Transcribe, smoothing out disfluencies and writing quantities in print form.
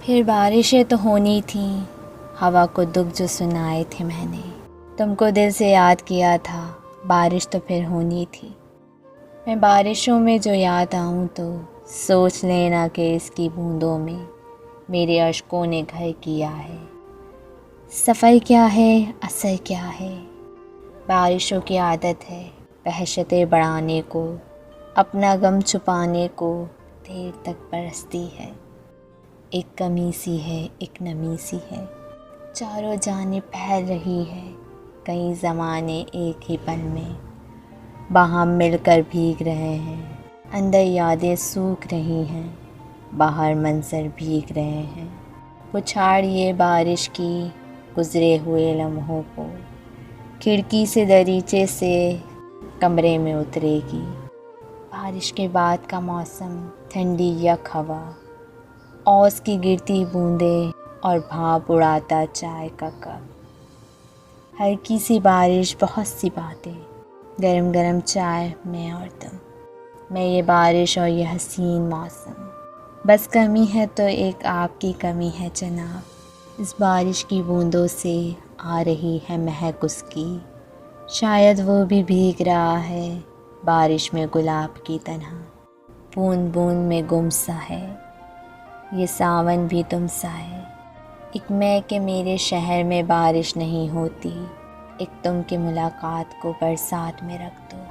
फिर बारिशें तो होनी थी, हवा को दुख जो सुनाए थे मैंने। तुमको दिल से याद किया था, बारिश तो फिर होनी थी। मैं बारिशों में जो याद आऊँ तो सोच लेना कि इसकी बूंदों में मेरे अश्कों ने घर किया है। सफ़र क्या है, असर क्या है, बारिशों की आदत है वहशतें बढ़ाने को, अपना गम छुपाने को देर तक बरसती है। एक कमी सी है, एक नमी सी है, चारों जानिब फैल रही है। कई ज़माने एक ही पल में बाहम मिलकर भीग रहे हैं। अंदर यादें सूख रही हैं, बाहर मंजर भीग रहे हैं। पुछाड़िए बारिश की गुज़रे हुए लम्हों को, खिड़की से दरीचे से कमरे में उतरेगी। बारिश के बाद का मौसम, ठंडी यख हवा, ओस की गिरती बूंदें और भाप उड़ाता चाय का कप। हल्की सी बारिश, बहुत सी बातें, गरम गरम चाय, मैं और तुम। मैं ये बारिश और ये हसीन मौसम, बस कमी है तो एक आपकी कमी है जनाब। इस बारिश की बूंदों से आ रही है महक उसकी, शायद वो भी भीग रहा है बारिश में गुलाब की तरह। बूंद बूंद में गुम सा है ये सावन भी तुम सा है। एक मैं के मेरे शहर में बारिश नहीं होती, एक तुम की मुलाकात को बरसात में रख दो।